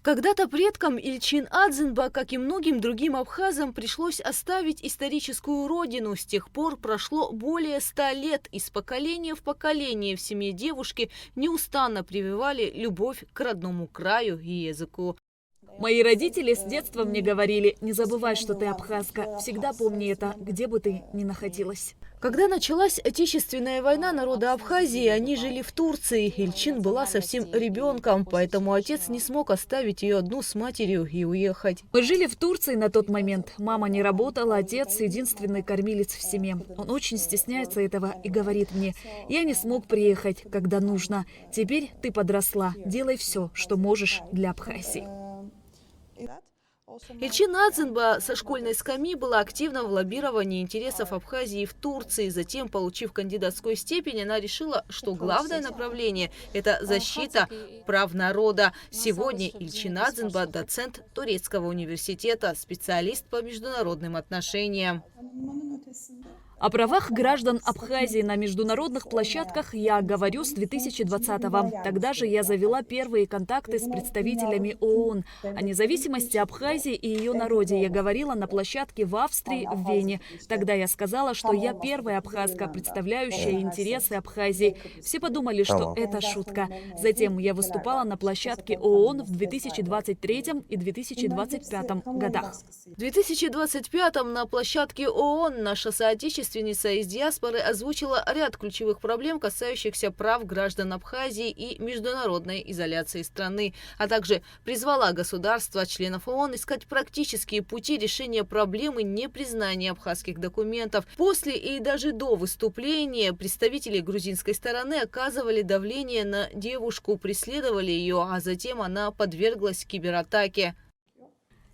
Когда-то предкам Ильчин Адзинба, как и многим другим абхазам, пришлось оставить историческую родину. С тех пор прошло более 100 лет. Из поколения в поколение в семье девушки неустанно прививали любовь к родному краю и языку. Мои родители с детства мне говорили: не забывай, что ты абхазка. Всегда помни это, где бы ты ни находилась. Когда началась Отечественная война народа Абхазии, они жили в Турции. Ильчин была совсем ребенком, поэтому отец не смог оставить ее одну с матерью и уехать. Мы жили в Турции на тот момент. Мама не работала, отец – единственный кормилец в семье. Он очень стесняется этого и говорит мне: я не смог приехать, когда нужно. Теперь ты подросла, делай все, что можешь для Абхазии. Ильчин Адзинба со школьной скамьи была активна в лоббировании интересов Абхазии в Турции. Затем, получив кандидатскую степень, она решила, что главное направление – это защита прав народа. Сегодня Ильчин Адзинба – доцент Турецкого университета, специалист по международным отношениям. О правах граждан Абхазии на международных площадках я говорю с 2020-го. Тогда же я завела первые контакты с представителями ООН. О независимости Абхазии и ее народе я говорила на площадке в Австрии, в Вене. Тогда я сказала, что я первая абхазка, представляющая интересы Абхазии. Все подумали, что это шутка. Затем я выступала на площадке ООН в 2023 и 2025 годах. В 2025 на площадке ООН наша соотечественница из диаспоры озвучила ряд ключевых проблем, касающихся прав граждан Абхазии и международной изоляции страны, а также призвала государства, членов ООН, искать практические пути решения проблемы непризнания абхазских документов. После и даже до выступления представители грузинской стороны оказывали давление на девушку, преследовали ее, а затем она подверглась кибератаке.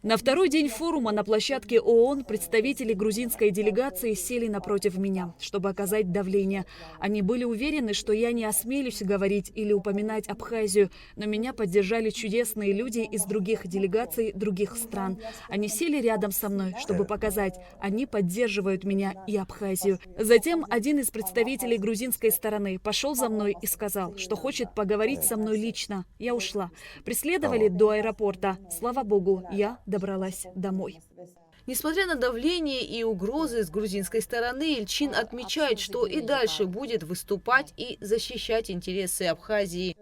На второй день форума на площадке ООН представители грузинской делегации сели напротив меня, чтобы оказать давление. Они были уверены, что я не осмелюсь говорить или упоминать Абхазию, но меня поддержали чудесные люди из других делегаций других стран. Они сели рядом со мной, чтобы показать, они поддерживают меня и Абхазию. Затем один из представителей грузинской стороны пошел за мной и сказал, что хочет поговорить со мной лично. Я ушла. Преследовали до аэропорта. Слава богу, я добралась домой. Несмотря на давление и угрозы с грузинской стороны, Ильчин отмечает, что и дальше будет выступать и защищать интересы Абхазии.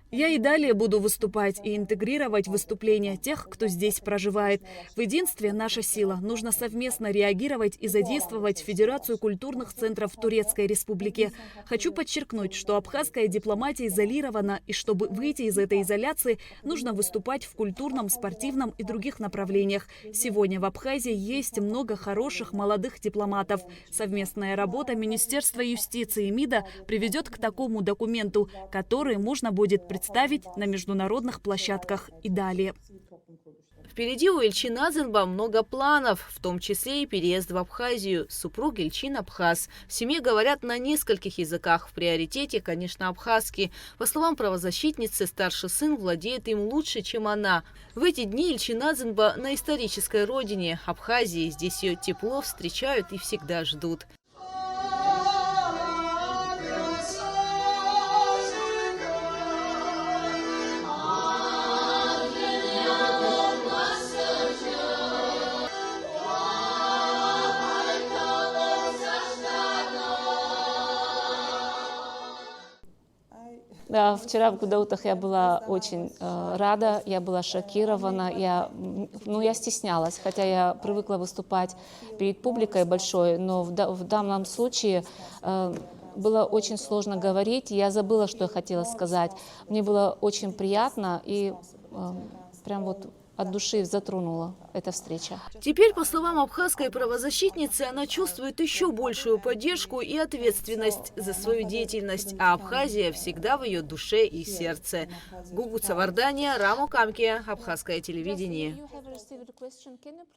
Я и далее буду выступать и интегрировать выступления тех, кто здесь проживает. В единстве наша сила. Нужно совместно реагировать и задействовать Федерацию культурных центров Турецкой Республики. Хочу подчеркнуть, что абхазская дипломатия изолирована, и чтобы выйти из этой изоляции, нужно выступать в культурном, спортивном и других направлениях. Сегодня в Абхазии есть много хороших молодых дипломатов. Совместная работа Министерства юстиции и МИДа приведет к такому документу, который можно будет представить на международных площадках и далее. Впереди у Ильчин Адзинба много планов, в том числе и переезд в Абхазию. Супруг Ильчин абхаз. В семье говорят на нескольких языках. В приоритете, конечно, абхазский. По словам правозащитницы, старший сын владеет им лучше, чем она. В эти дни Ильчин Адзинба на исторической родине Абхазии. Здесь ее тепло встречают и всегда ждут. Да, вчера в Гудаутах я была очень рада, я была шокирована, я стеснялась, хотя я привыкла выступать перед публикой большой, но в данном случае было очень сложно говорить, я забыла, что я хотела сказать. Мне было очень приятно и прям вот от души затронула эта встреча. Теперь, по словам абхазской правозащитницы, она чувствует еще большую поддержку и ответственность за свою деятельность, а Абхазия всегда в ее душе и сердце. Гугуца Вардания, Рамо Камки, Абхазское телевидение.